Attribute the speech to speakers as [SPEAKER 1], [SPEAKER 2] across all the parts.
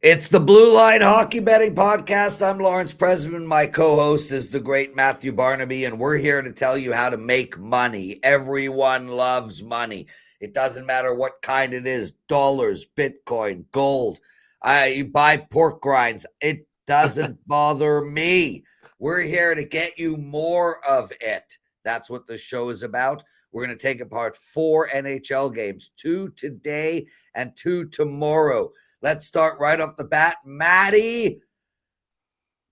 [SPEAKER 1] It's the Blue Line Hockey Betting Podcast. I'm Lawrence Presman. My co-host is the great Matthew Barnaby, and we're here to tell you how to make money. Everyone loves money. It doesn't matter what kind it is, dollars, Bitcoin, gold. You buy pork rinds. It doesn't bother me. We're here to get you more of it. That's what the show is about. We're going to take apart 4 NHL games, 2 today and 2 tomorrow. Let's start right off the bat. Matty,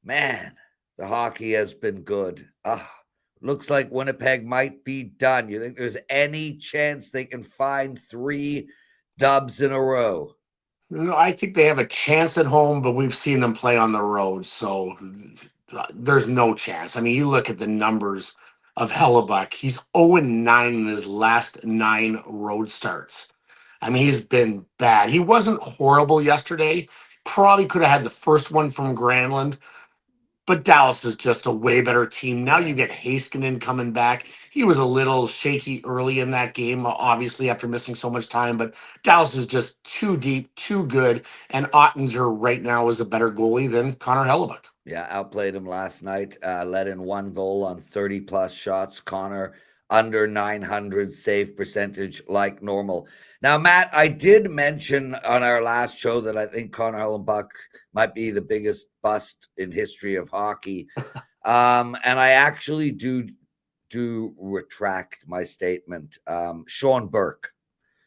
[SPEAKER 1] man, the hockey has been good. Looks like Winnipeg might be done. You think there's any chance they can find 3 dubs in a row?
[SPEAKER 2] No, I think they have a chance at home, but we've seen them play on the road, so there's no chance. I mean, you look at the numbers of Hellebuck. He's 0-9 in his last 9 road starts. I mean, he's been bad. He wasn't horrible yesterday. Probably could have had the first one from Granlund, but Dallas is just a way better team. Now you get Heiskanen coming back. He was a little shaky early in that game, obviously, after missing so much time, but Dallas is just too deep, too good. And Ottinger right now is a better goalie than Connor Hellebuck.
[SPEAKER 1] Yeah, outplayed him last night. Let in 1 goal on 30-plus shots. Connor under 900 save percentage like normal. Now, Matt, I did mention on our last show that I think Connor Hellebuck might be the biggest bust in history of hockey. And I actually do retract my statement. Sean Burke.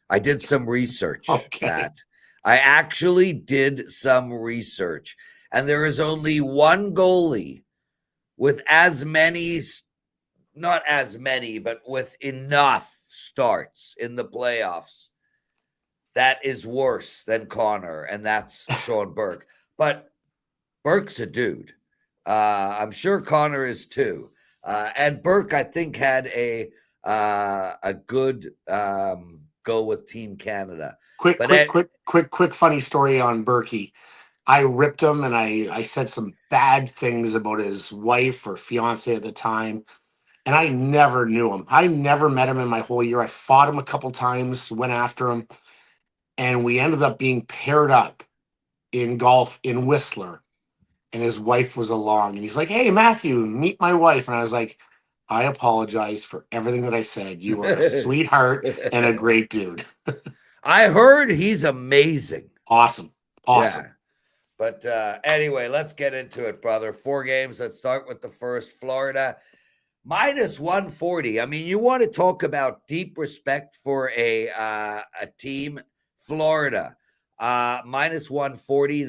[SPEAKER 1] I did some research,
[SPEAKER 2] Okay.
[SPEAKER 1] Matt. I actually did some research. And there is only one goalie with as many, not as many, but with enough starts in the playoffs that is worse than Connor, and that's Sean Burke. But Burke's a dude. I'm sure Connor is too. And Burke, I think, had a good go with Team Canada.
[SPEAKER 2] Quick funny story on Berkey. I ripped him and I said some bad things about his wife or fiance at the time. And I never knew him. I never met him in my whole year. I fought him a couple times, went after him, and we ended up being paired up in golf in Whistler. And his wife was along, and he's like, "Hey, Matthew, meet my wife." And I was like, "I apologize for everything that I said. You are a sweetheart and a great dude."
[SPEAKER 1] I heard he's amazing.
[SPEAKER 2] Awesome.
[SPEAKER 1] Yeah. But anyway, let's get into it, brother. 4 games. Let's start with the first. Florida minus 140. I mean, you want to talk about deep respect for a team. Florida minus 140.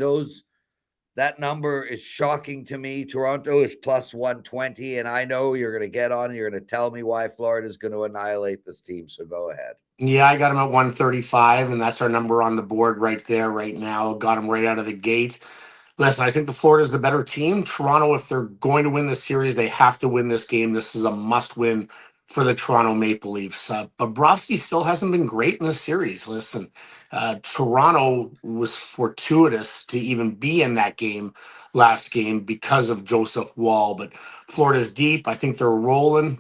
[SPEAKER 1] That number is shocking to me. Toronto is plus 120, and I know you're going to get on. You're going to tell me why Florida is going to annihilate this team. So go ahead.
[SPEAKER 2] Yeah, I got him at 135, and that's our number on the board right there, right now. Got him right out of the gate. Listen, I think the Florida is the better team. Toronto, if they're going to win this series, they have to win this game. This is a must-win for the Toronto Maple Leafs. Bobrovsky still hasn't been great in this series. Listen, Toronto was fortuitous to even be in that game last game because of Joseph Wall, but Florida's deep. I think they're rolling.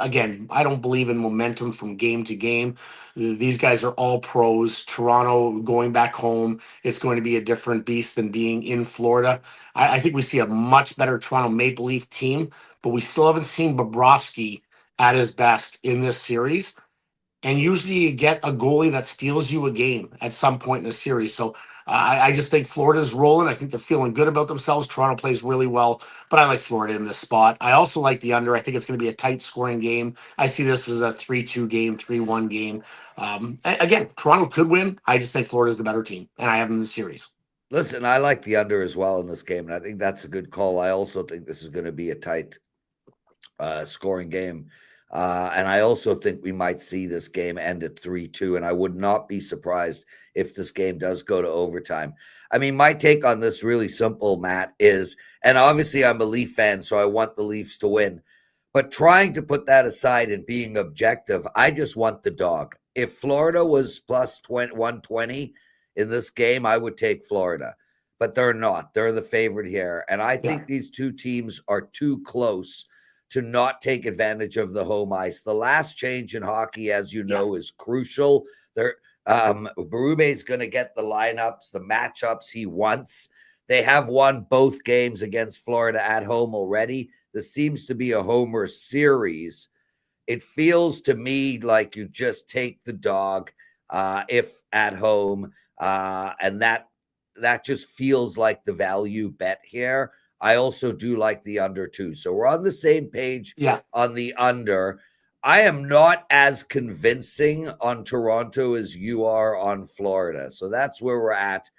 [SPEAKER 2] Again, I don't believe in momentum from game to game. These guys are all pros. Toronto going back home, it's going to be a different beast than being in Florida. I think we see a much better Toronto Maple Leaf team, but we still haven't seen Bobrovsky at his best in this series. And usually you get a goalie that steals you a game at some point in the series. So I just think Florida's rolling. I think they're feeling good about themselves. Toronto plays really well, but I like Florida in this spot. I also like the under. I think it's going to be a tight scoring game. I see this as a 3-2 game, 3-1 game. Again, Toronto could win. I just think Florida's the better team, and I have them in the series.
[SPEAKER 1] Listen, I like the under as well in this game, and I think that's a good call. I also think this is going to be a tight scoring game. And I also think we might see this game end at 3-2, and I would not be surprised if this game does go to overtime. I mean, my take on this really simple, Matt, is, and obviously I'm a Leaf fan, so I want the Leafs to win, but trying to put that aside and being objective, I just want the dog. If Florida was plus 120 in this game, I would take Florida, but they're not. They're the favorite here, and I think these two teams are too close to not take advantage of the home ice. The last change in hockey, as you know, is crucial. Berube's going to get the lineups, the matchups he wants. They have won both games against Florida at home already. This seems to be a homer series. It feels to me like you just take the dog if at home, and that just feels like the value bet here. I also do like the under too. So we're on the same page on the under. I am not as convincing on Toronto as you are on Florida. So that's where we're at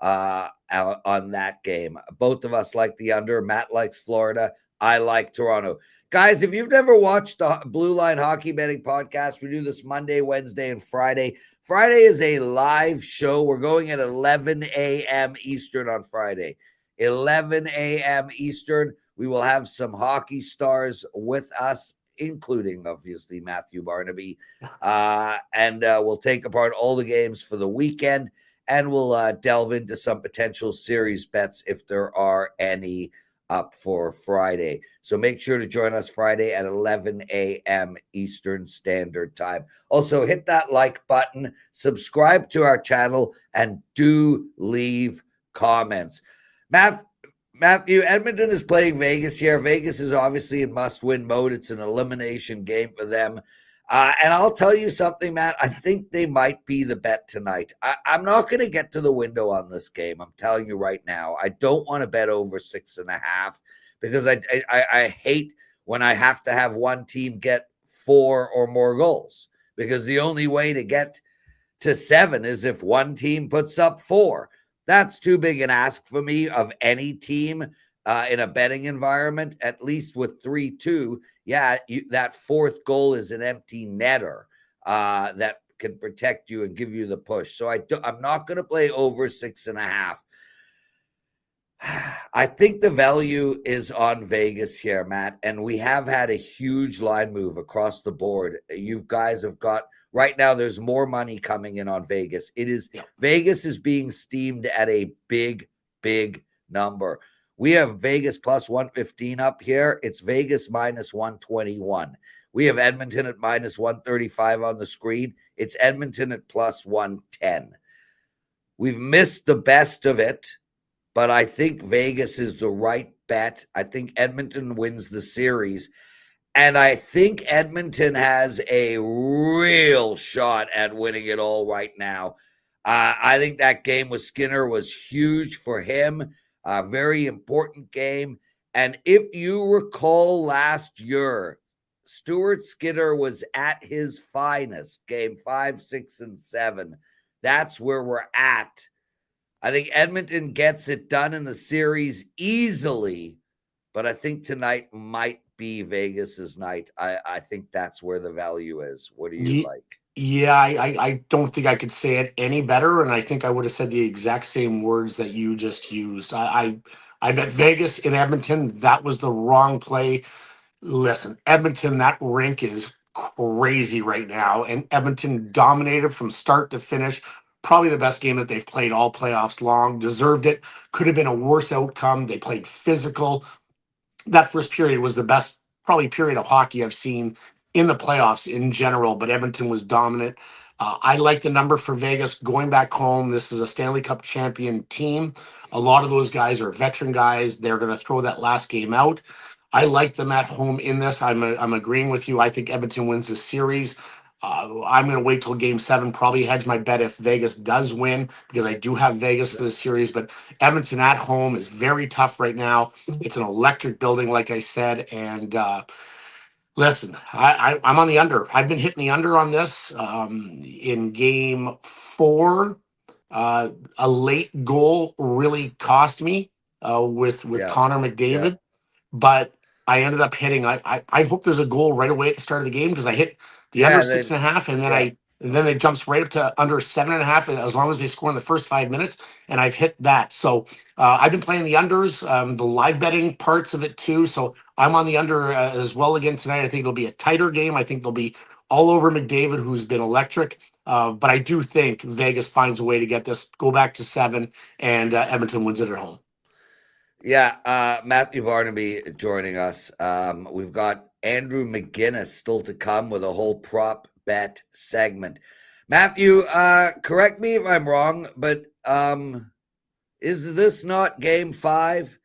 [SPEAKER 1] on that game. Both of us like the under. Matt likes Florida. I like Toronto. Guys, if you've never watched the Blue Line Hockey Betting Podcast, we do this Monday, Wednesday, and Friday. Friday is a live show. We're going at 11 a.m. Eastern on Friday. 11 a.m. Eastern. We will have some hockey stars with us, including, obviously, Matthew Barnaby. And we'll take apart all the games for the weekend, and we'll delve into some potential series bets if there are any up for Friday. So make sure to join us Friday at 11 a.m. Eastern Standard Time. Also, hit that like button, subscribe to our channel, and do leave comments. Matthew, Edmonton is playing Vegas here. Vegas is obviously in must-win mode. It's an elimination game for them. And I'll tell you something, Matt. I think they might be the bet tonight. I'm not going to get to the window on this game. I'm telling you right now. I don't want to bet over 6.5 because I hate when I have to have one team get 4 or more goals, because the only way to get to 7 is if one team puts up 4. That's too big an ask for me of any team in a betting environment, at least with 3-2. Yeah, that fourth goal is an empty netter that can protect you and give you the push. So I'm not going to play over 6.5. I think the value is on Vegas here, Matt, and we have had a huge line move across the board. You guys have got right now. There's more money coming in on Vegas. Vegas is being steamed at a big number. We have Vegas plus 115 up here. It's Vegas minus 121. We have Edmonton at minus 135 on the screen. It's Edmonton at plus 110. We've missed the best of it, but I think Vegas is the right bet. I think Edmonton wins the series. And I think Edmonton has a real shot at winning it all right now. I think that game with Skinner was huge for him. A very important game. And if you recall last year, Stuart Skinner was at his finest, game 5, 6, and 7. That's where we're at. I think Edmonton gets it done in the series easily, but I think tonight might be Vegas's night. I think that's where the value is. What do you like?
[SPEAKER 2] Yeah, I don't think I could say it any better, and I think I would have said the exact same words that you just used. I bet Vegas in Edmonton. That was the wrong play. Listen, Edmonton, that rink is crazy right now, and Edmonton dominated from start to finish. Probably the best game that they've played all playoffs long. Deserved it. Could have been a worse outcome. They played physical. That first period was the best probably period of hockey I've seen in the playoffs in general, but Edmonton was dominant. I like the number for Vegas going back home. This is a Stanley Cup champion team. A lot of those guys are veteran guys. They're going to throw that last game out. I like them at home in this. I'm agreeing with you. I think Edmonton wins the series. I'm going to wait till game 7, probably hedge my bet if Vegas does win, because I do have Vegas for the series. But Edmonton at home is very tough right now. It's an electric building, like I said. And listen, I'm on the under. I've been hitting the under on this. In game 4, a late goal really cost me with Connor McDavid. But I ended up hitting. I hope there's a goal right away at the start of the game, because I hit the under 6.5, and then it jumps right up to under 7.5 as long as they score in the first 5 minutes, and I've hit that. So I've been playing the unders, the live betting parts of it too. So I'm on the under as well again tonight. I think it'll be a tighter game. I think they'll be all over McDavid, who's been electric. But I do think Vegas finds a way to get this, go back to 7, and Edmonton wins it at home.
[SPEAKER 1] Yeah, Matthew Barnaby joining us. We've got Andrew McInnis still to come with a whole prop bet segment. Matthew, correct me if I'm wrong, but is this not game 5?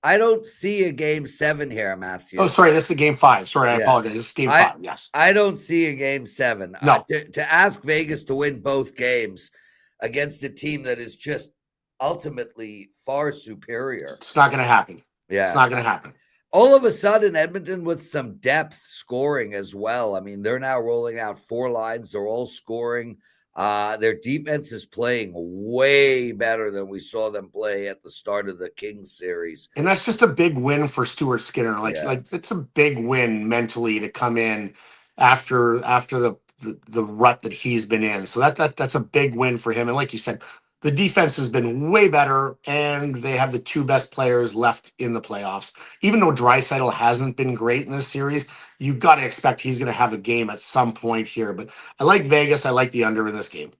[SPEAKER 1] I don't see a game 7 here,
[SPEAKER 2] Oh,
[SPEAKER 1] Matthew.
[SPEAKER 2] sorry, this is game 5. Sorry, I
[SPEAKER 1] Yeah.
[SPEAKER 2] apologize. This is game
[SPEAKER 1] I
[SPEAKER 2] 5. Yes.
[SPEAKER 1] I don't see a game 7.
[SPEAKER 2] No,
[SPEAKER 1] To ask Vegas to win both games against a team that is just ultimately far superior.
[SPEAKER 2] it's not going to happen. It's
[SPEAKER 1] Yeah.
[SPEAKER 2] not going to happen.
[SPEAKER 1] All of a sudden, Edmonton with some depth scoring as well. I mean, they're now rolling out 4 lines. They're all scoring. Their defense is playing way better than we saw them play at the start of the Kings series.
[SPEAKER 2] And that's just a big win for Stuart Skinner.
[SPEAKER 1] Yeah.
[SPEAKER 2] It's a big win mentally to come in after the rut that he's been in. So that's a big win for him. And like you said, the defense has been way better, and they have the two best players left in the playoffs. Even though Draisaitl hasn't been great in this series, you got to expect he's going to have a game at some point here. But I like Vegas. I like the under in this game.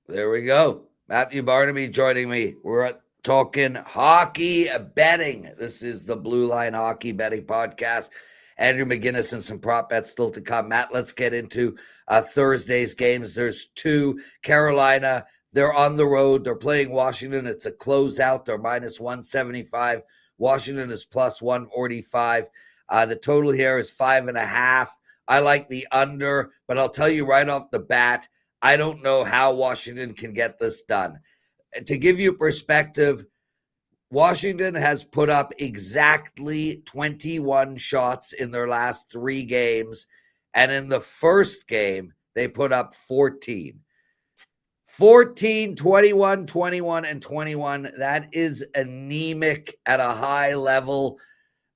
[SPEAKER 1] There we go. Matthew Barnaby joining me. We're talking hockey betting. This is the Blue Line Hockey Betting Podcast. Andrew McInnis and some prop bets still to come. Matt, let's get into Thursday's games. There's 2. Carolina, they're on the road. They're playing Washington. It's a closeout. They're minus 175. Washington is plus 145. The total here is 5.5. I like the under, but I'll tell you right off the bat, I don't know how Washington can get this done. To give you perspective, Washington has put up exactly 21 shots in their last 3 games. And in the first game, they put up 14. 14, 21, 21, and 21. That is anemic at a high level.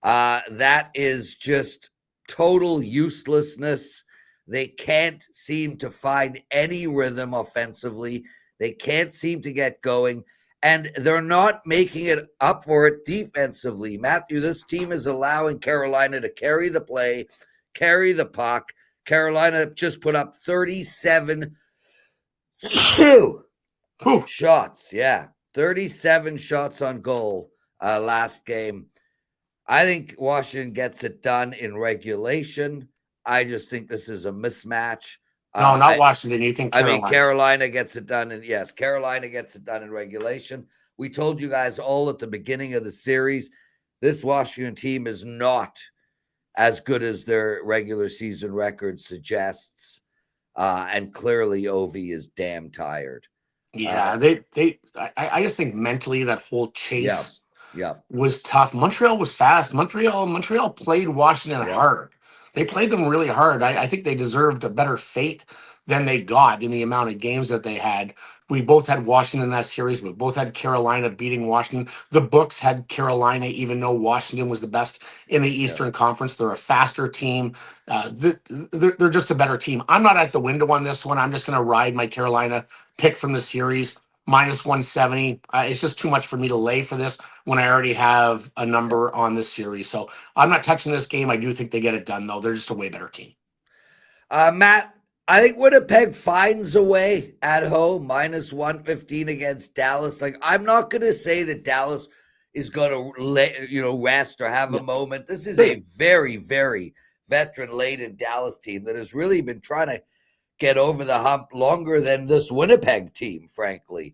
[SPEAKER 1] That is just total uselessness. They can't seem to find any rhythm offensively. They can't seem to get going. And they're not making it up for it defensively. Matthew, this team is allowing Carolina to carry the play, carry the puck. Carolina just put up 37 shots. Yeah, 37 shots on goal last game. I think Washington gets it done in regulation. I just think this is a mismatch.
[SPEAKER 2] No, not Washington. You think Carolina?
[SPEAKER 1] I mean, Carolina gets it done. And yes, Carolina gets it done in regulation. We told you guys all at the beginning of the series, this Washington team is not as good as their regular season record suggests. And clearly Ovi is damn tired.
[SPEAKER 2] Yeah, I just think mentally that whole chase was tough. Montreal was fast. Montreal played Washington hard. They played them really hard. I think they deserved a better fate than they got in the amount of games that they had. We both had Washington in that series. We both had Carolina beating Washington. The books had Carolina, even though Washington was the best in the Eastern Conference. They're a faster team. They're just a better team. I'm not at the window on this one. I'm just going to ride my Carolina pick from the series. Minus 170. It's just too much for me to lay for this when I already have a number on this series. So I'm not touching this game. I do think they get it done, though. They're just a way better team.
[SPEAKER 1] Matt, I think Winnipeg finds a way at home, minus 115 against Dallas. Like, I'm not going to say that Dallas is going to rest or have a moment. This is a very, very veteran-laden Dallas team that has really been trying to get over the hump longer than this Winnipeg team, frankly.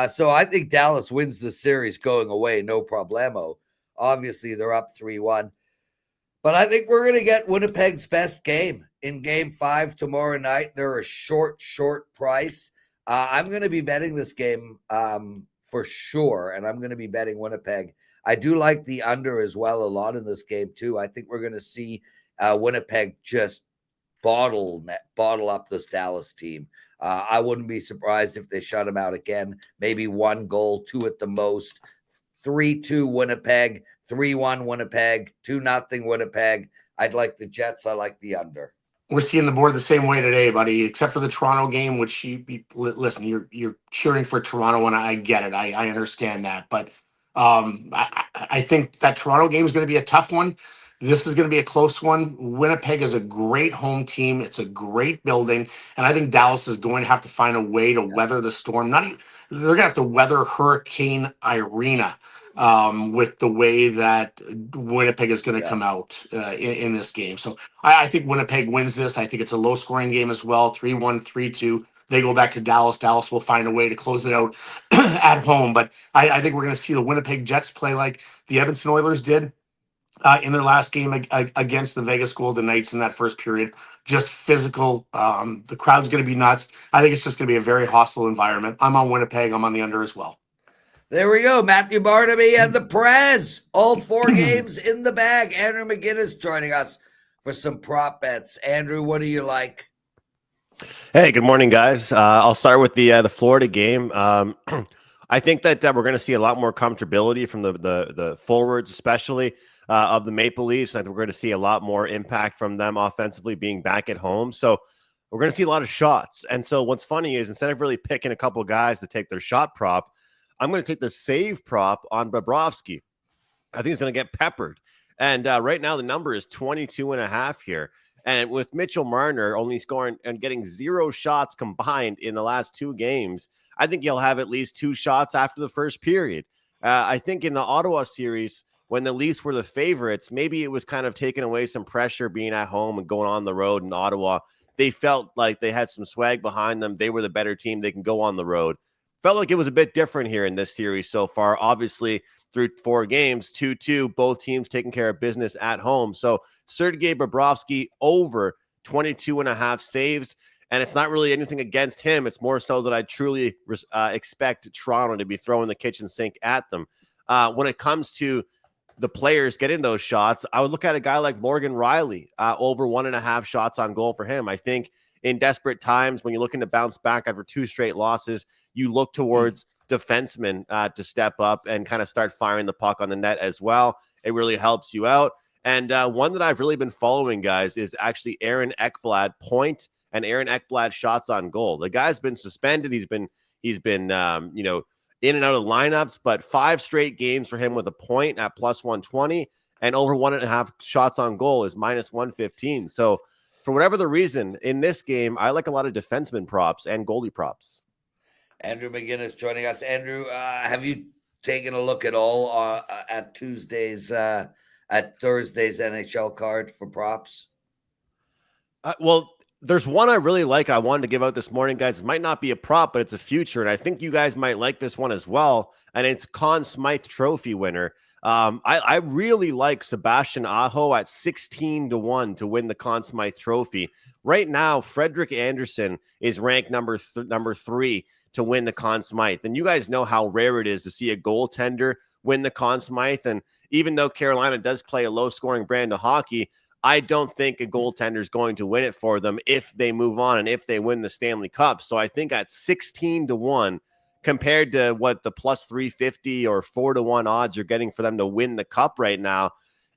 [SPEAKER 1] So I think Dallas wins the series going away, no problemo. Obviously, they're up 3-1. But I think we're going to get Winnipeg's best game in Game 5 tomorrow night. They're a short price. I'm going to be betting this game for sure, and I'm going to be betting Winnipeg. I do like the under as well a lot in this game, too. I think we're going to see Winnipeg just bottle up this Dallas team. I wouldn't be surprised if they shut them out again. Maybe 1 goal, 2 at the most. 3-2 Winnipeg, 3-1 Winnipeg, 2-0 Winnipeg. I'd like the Jets. I like the under.
[SPEAKER 2] We're seeing the board the same way today, buddy, except for the Toronto game, which listen, you're cheering for Toronto, and I get it. I understand that. But I think that Toronto game is going to be a tough one. This is going to be a close one. Winnipeg is a great home team. It's a great building. And I think Dallas is going to have to find a way to weather the storm. They're going to have to weather Hurricane Irina with the way that Winnipeg is going to come out in this game. So I think Winnipeg wins this. I think it's a low-scoring game as well, 3-1, 3-2. They go back to Dallas. Dallas will find a way to close it out at home. But I think we're going to see the Winnipeg Jets play like the Edmonton Oilers did in their last game against the Vegas Golden Knights in that first period. Just physical. The crowd's going to be nuts. I think it's just going to be a very hostile environment. I'm on Winnipeg. I'm on the under as well.
[SPEAKER 1] There we go. Matthew Barnaby and the Prez. All 4 games in the bag. Andrew McInnis joining us for some prop bets. Andrew, what do you like?
[SPEAKER 3] Hey, good morning, guys. I'll start with the Florida game. I think that we're going to see a lot more comfortability from the forwards, especially of the Maple Leafs. I think we're going to see a lot more impact from them offensively being back at home. So we're going to see a lot of shots. And so what's funny is instead of really picking a couple guys to take their shot prop, I'm going to take the save prop on Bobrovsky. I think he's going to get peppered. And right now the number is 22.5 here. And with Mitchell Marner only scoring and getting 0 shots combined in the last 2 games, I think he'll have at least 2 shots after the first period. I think in the Ottawa series, when the Leafs were the favorites, maybe it was kind of taking away some pressure being at home and going on the road in Ottawa. They felt like they had some swag behind them. They were the better team. They can go on the road. Felt like it was a bit different here in this series so far. Obviously, through 4 games, 2-2, both teams taking care of business at home. So Sergei Bobrovsky over 22.5 saves. And it's not really anything against him. It's more so that I truly expect Toronto to be throwing the kitchen sink at them. When it comes to the players getting those shots, I would look at a guy like Morgan Riley, over 1.5 shots on goal for him. I think in desperate times, when you're looking to bounce back after 2 straight losses, you look towards defensemen to step up and kind of start firing the puck on the net as well. It really helps you out. And one that I've really been following, guys, is actually Aaron Ekblad point and Aaron Ekblad shots on goal. The guy's been suspended. He's been in and out of lineups, but 5 straight games for him with a point at plus 120 and over 1.5 shots on goal is minus 115. So for whatever the reason in this game, I like a lot of defenseman props and goalie props.
[SPEAKER 1] Andrew McInnis joining us. Andrew, have you taken a look at all at Thursday's NHL card for props?
[SPEAKER 3] Well, there's one I really like I wanted to give out this morning, guys. It might not be a prop, but it's a future, and I think you guys might like this one as well, and it's Conn Smythe Trophy winner. I really like Sebastian Aho at 16-1 to win the Conn Smythe Trophy. Right now, Frederik Andersen is ranked number 3 to win the Conn Smythe. And you guys know how rare it is to see a goaltender win the Conn Smythe. And even though Carolina does play a low-scoring brand of hockey, I don't think a goaltender is going to win it for them if they move on and if they win the Stanley Cup. So I think at 16-1, compared to what the plus 350 or 4-1 odds you're getting for them to win the cup right now,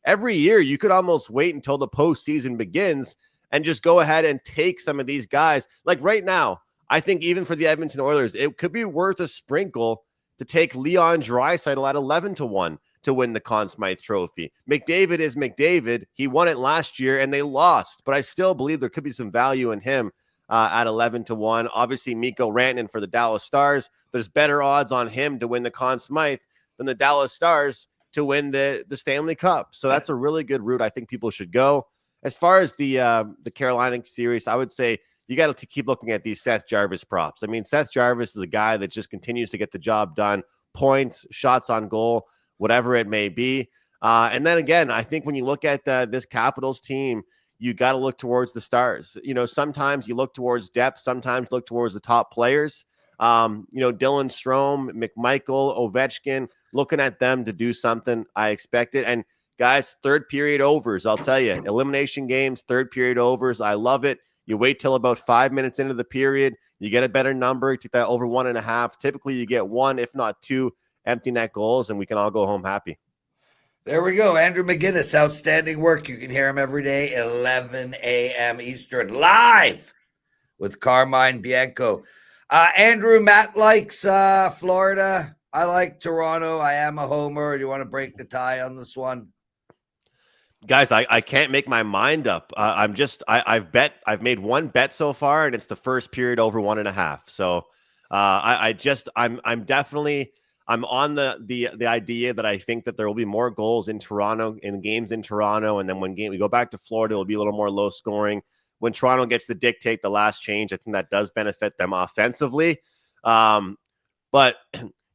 [SPEAKER 3] every year you could almost wait until the postseason begins and just go ahead and take some of these guys. Like right now, I think even for the Edmonton Oilers, it could be worth a sprinkle to take Leon Draisaitl at 11-1 to win the Conn Smythe Trophy. McDavid is McDavid. He won it last year and they lost, but I still believe there could be some value in him at 11-1. Obviously, Mikko Rantanen for the Dallas Stars. There's better odds on him to win the Conn Smythe than the Dallas Stars to win the Stanley Cup. So that's a really good route I think people should go. As far as the Carolina series, I would say you got to keep looking at these Seth Jarvis props. I mean, Seth Jarvis is a guy that just continues to get the job done. Points, shots on goal, whatever it may be. And then again, I think when you look at this Capitals team, you got to look towards the stars. You know, sometimes you look towards depth, sometimes look towards the top players. Dylan Strome, McMichael, Ovechkin, looking at them to do something. I expect it. And guys, 3rd period overs, I'll tell you, elimination games, 3rd period overs. I love it. You wait till about 5 minutes into the period, you get a better number, take that over 1.5. Typically you get 1, if not 2 empty net goals, and we can all go home happy.
[SPEAKER 1] There we go. Andrew McInnis, outstanding work. You can hear him every day, 11 a.m. Eastern, live with Carmine Bianco. Andrew, Matt likes Florida. I like Toronto. I am a homer. You want to break the tie on this one?
[SPEAKER 3] Guys, I can't make my mind up. I've made 1 bet so far, and it's the first period over 1.5. So I'm definitely on the idea that I think that there will be more goals in Toronto, in games in Toronto, and then when we go back to Florida, it'll be a little more low scoring. when Toronto gets to dictate the last change, I think that does benefit them offensively. But,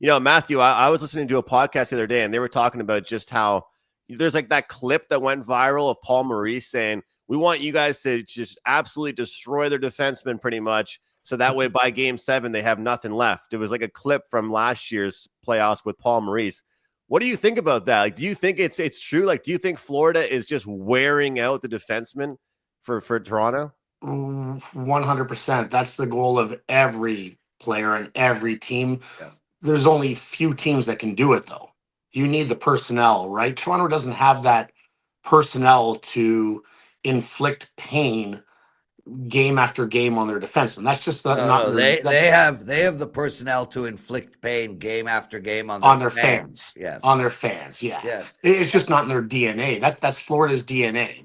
[SPEAKER 3] Matthew, I was listening to a podcast the other day, and they were talking about just how there's like that clip that went viral of Paul Maurice saying, we want you guys to just absolutely destroy their defensemen pretty much. So that way by game 7, they have nothing left. It was like a clip from last year's playoffs with Paul Maurice. What do you think about that? Like, do you think it's true? Like, do you think Florida is just wearing out the defensemen for Toronto?
[SPEAKER 2] 100%. That's the goal of every player and every team.
[SPEAKER 1] Yeah.
[SPEAKER 2] There's only few teams that can do it, though. You need the personnel, right? Toronto doesn't have that personnel to inflict pain game after game on their defensemen. That's just not
[SPEAKER 1] they have the personnel to inflict pain game after game on their fans. Yes,
[SPEAKER 2] on their fans. Yeah,
[SPEAKER 1] yes.
[SPEAKER 2] It's just not in their DNA. That's Florida's DNA.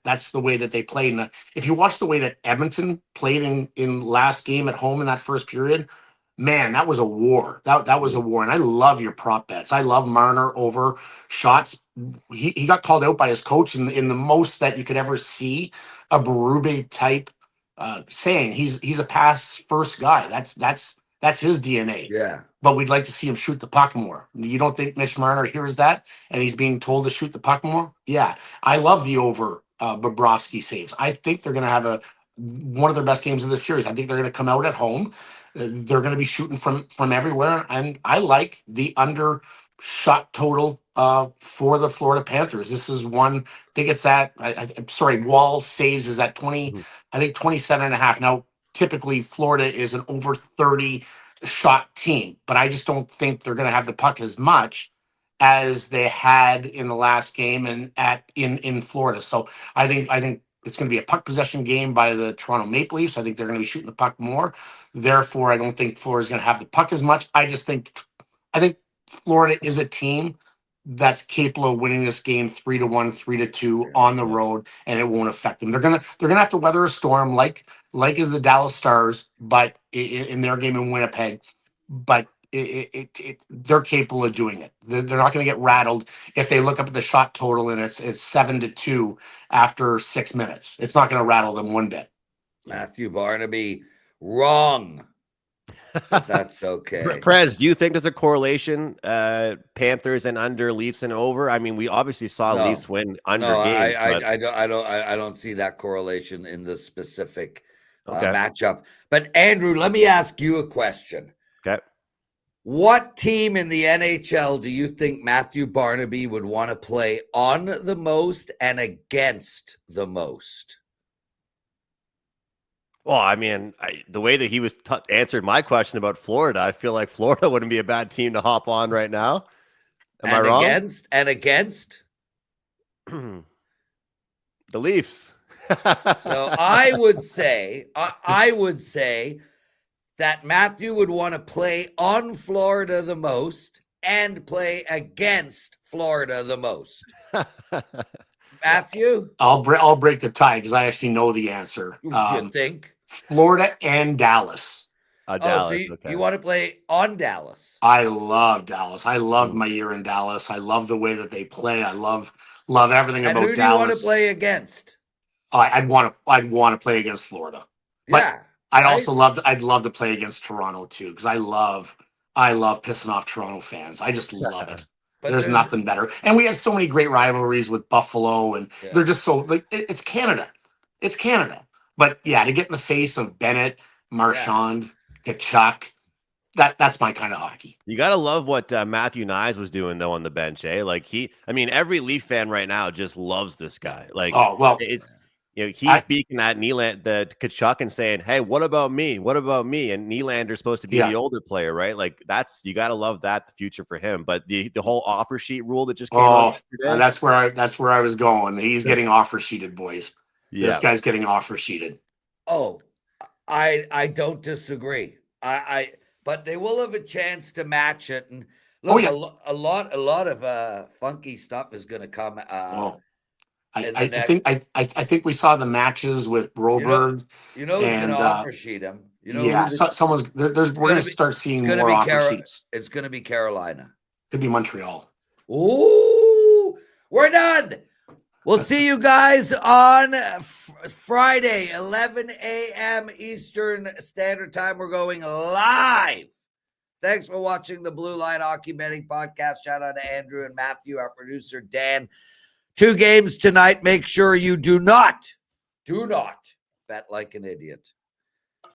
[SPEAKER 2] That's the way that they played. And if you watch the way that Edmonton played in last game at home in that first period, man, that was a war. That was a war. And I love your prop bets. I love Marner over shots. He got called out by his coach in the most that you could ever see a Berube type saying. He's a pass first guy. That's his DNA.
[SPEAKER 1] Yeah.
[SPEAKER 2] But we'd like to see him shoot the puck more. You don't think Mitch Marner hears that and he's being told to shoot the puck more? Yeah. I love the over Bobrovsky saves. I think they're going to have one of their best games of the series. I think they're going to come out at home. They're going to be shooting from everywhere. And I like the under shot total for the Florida Panthers. This is one, I think it's at, I'm sorry, Wall saves is at 20, I think 27.5. Now, typically Florida is an over 30 shot team, but I just don't think they're going to have the puck as much as they had in the last game and in Florida. So I think it's going to be a puck possession game by the Toronto Maple Leafs. I think they're going to be shooting the puck more. Therefore, I don't think Florida's going to have the puck as much. I think Florida is a team that's capable of winning this game 3-1, 3-2 on the road, and it won't affect them. They're gonna have to weather a storm like is the Dallas Stars, but in their game in Winnipeg. But they're capable of doing it. They're not going to get rattled if they look up at the shot total and it's 7-2 after 6 minutes. It's not going to rattle them one bit.
[SPEAKER 1] Matthew Barnaby, wrong. But that's okay.
[SPEAKER 3] Prez, do you think there's a correlation? Panthers and under, Leafs and over. I mean, we obviously saw Leafs win under games.
[SPEAKER 1] I don't see that correlation in the specific matchup. But Andrew, let me ask you a question.
[SPEAKER 3] Okay.
[SPEAKER 1] What team in the NHL do you think Matthew Barnaby would want to play on the most and against the most?
[SPEAKER 3] Well, I mean, the way that he was answered my question about Florida, I feel like Florida wouldn't be a bad team to hop on right now. Am I wrong?
[SPEAKER 1] Against
[SPEAKER 3] the Leafs.
[SPEAKER 1] So I would say that Matthew would want to play on Florida the most and play against Florida the most. Matthew?
[SPEAKER 2] I'll break the tie because I actually know the answer.
[SPEAKER 1] You think?
[SPEAKER 2] Florida and Dallas.
[SPEAKER 1] Dallas. Okay. You want to play on Dallas?
[SPEAKER 2] I love Dallas. I love my year in Dallas. I love the way that they play. I love everything about Dallas.
[SPEAKER 1] Who do you want to play against?
[SPEAKER 2] I'd want to play against Florida. But I'd love to play against Toronto too because I love pissing off Toronto fans. I just love it. There's nothing better. And we had so many great rivalries with Buffalo, and they're just so like it's Canada. It's Canada. But yeah, to get in the face of Bennett, Marchand, Kachuk, that's my kind of hockey.
[SPEAKER 3] You gotta love what Matthew Nyes was doing though on the bench, eh? Like every Leaf fan right now just loves this guy. Like,
[SPEAKER 2] oh well,
[SPEAKER 3] he's speaking at the Kachuk and saying, "Hey, what about me? What about me?" And Nylander's supposed to be the older player, right? Like you gotta love that, the future for him. But the whole offer sheet rule that just came out yesterday,
[SPEAKER 2] that's where I was going. He's getting offer sheeted, boys. Yeah. This guy's getting offer sheeted.
[SPEAKER 1] Oh, I don't disagree. But they will have a chance to match it. And look, a lot of funky stuff is going to come.
[SPEAKER 2] I think we saw the matches with Broberg.
[SPEAKER 1] Who's going to offer sheet him?
[SPEAKER 2] Someone's we're going to start seeing more offer sheets.
[SPEAKER 1] It's going to be Carolina.
[SPEAKER 2] Could be Montreal.
[SPEAKER 1] Ooh, we're done. We'll see you guys on Friday, 11 a.m. Eastern Standard Time. We're going live. Thanks for watching the Blue Line Hockey Betting Podcast. Shout out to Andrew and Matthew, our producer, Dan. 2 games tonight. Make sure you do not bet like an idiot.